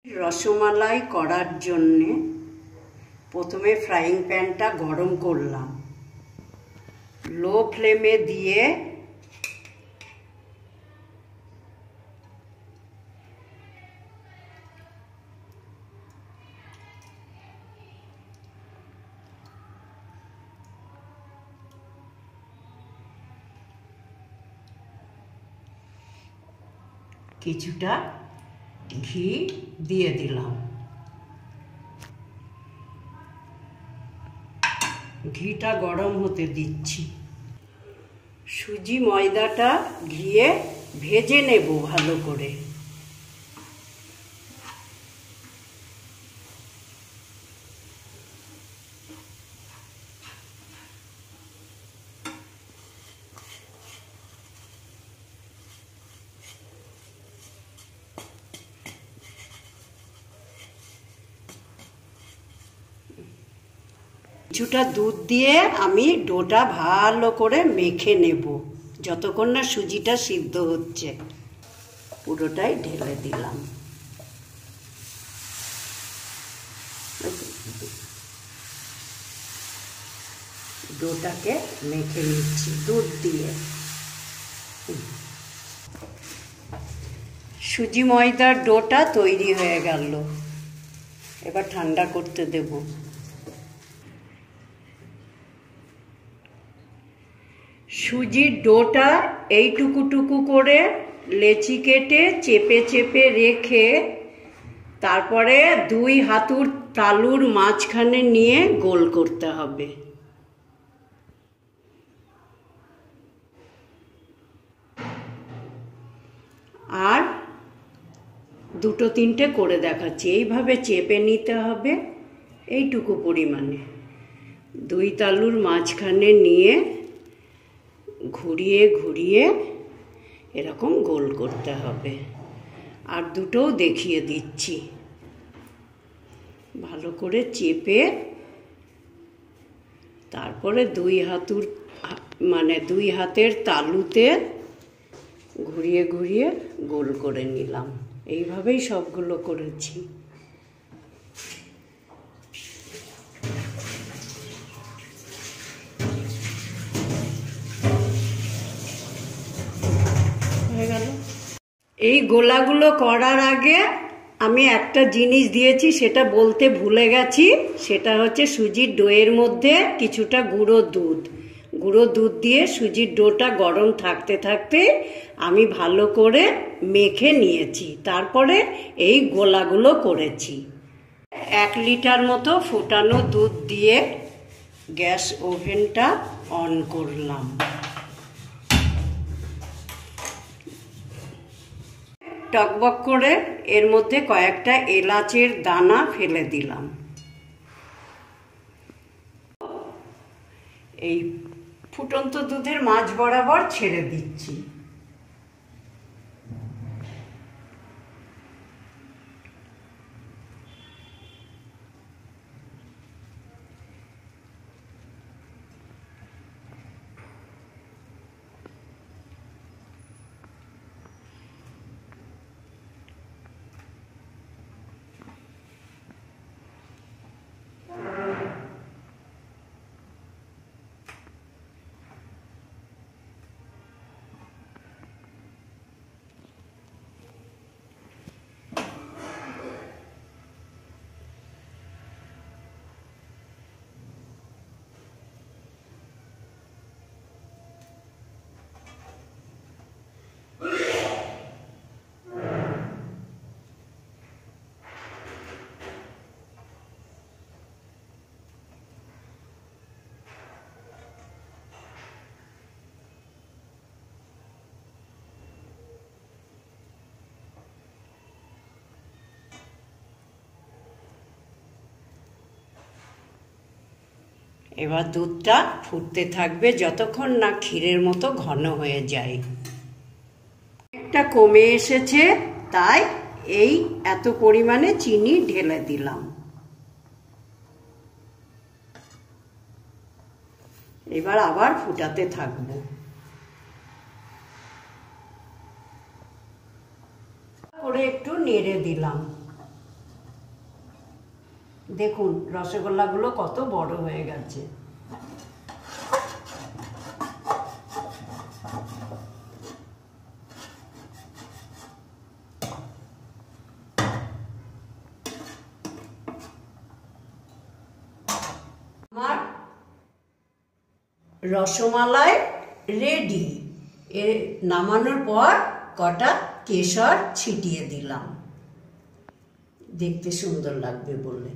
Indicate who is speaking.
Speaker 1: রসমালাই করার জন্য প্রথমে ফ্রাইং প্যানটা গরম করলাম, লো ফ্লেমে দিয়ে কিছুটা ঘি দিয়ে দিলাম। ঘিটা গরম হতে দিচ্ছি। সুজি ময়দাটা ঘিয়ে ভেজে নেব ভালো করে। কিছুটা দুধ দিয়ে আমি ডোটা ভালো করে মেখে নেব যতক্ষণ না সুজিটা সিদ্ধ হচ্ছে। পুরোটাই ঢেলে দিলাম। ডোটাকে মেখে নিচ্ছি দুধ দিয়ে। সুজি ময়দার ডোটা তৈরি হয়ে গেল। এবার ঠান্ডা করতে দেব। সুজির ডোটা এইটুকু করে লেচি কেটে চেপে চেপে রেখে তারপরে দুই হাঁটুর তালুর মাঝখানে নিয়ে গোল করতে হবে। আর দুটো তিনটে করে দেখাচ্ছি। এইভাবে চেপে নিতে হবে এইটুকু পরিমাণে, দুই তালুর মাঝখানে নিয়ে ঘুরিয়ে ঘুরিয়ে এরকম গোল করতে হবে। আর দুটোও দেখিয়ে দিচ্ছি। ভালো করে চেপে তারপরে দুই হাতের তালুতে ঘুরিয়ে ঘুরিয়ে গোল করে নিলাম। এইভাবেই সবগুলো করেছি। এই গোলাগুলো করার আগে আমি একটা জিনিস দিয়েছি, সেটা বলতে ভুলে গেছি। সেটা হচ্ছে সুজির ডোয়ের মধ্যে কিছুটা গুঁড়ো দুধ দিয়ে সুজির ডোটা গরম থাকতে থাকতে আমি ভালো করে মেখে নিয়েছি। তারপরে এই গোলাগুলো করেছি। 1 লিটার মতো ফোটানো দুধ দিয়ে গ্যাস ওভেনটা অন করলাম। টকবক করে এর মধ্যে কয়েকটা এলাচের দানা ফেলে দিলাম। এই ফুটন্ত দুধের মাঝ বরাবর ছেড়ে দিচ্ছি। এবার দুধটা ফুটতে থাকবে যতক্ষণ না ক্ষীরের মতো ঘন হয়ে যায়। একটা কমে এসেছে, তাই এই এত পরিমাণে চিনি ঢেলে দিলাম। এবার আবার ফুটাতে থাকবো। করে একটু নেড়ে দিলাম। দেখুন রসগোল্লাগুলো কত বড় হয়ে গেছে। আমার রসমালাই রেডি। নামানোর পর কটা কেশর ছিটিয়ে দিলাম, দেখতে সুন্দর লাগবে বলে।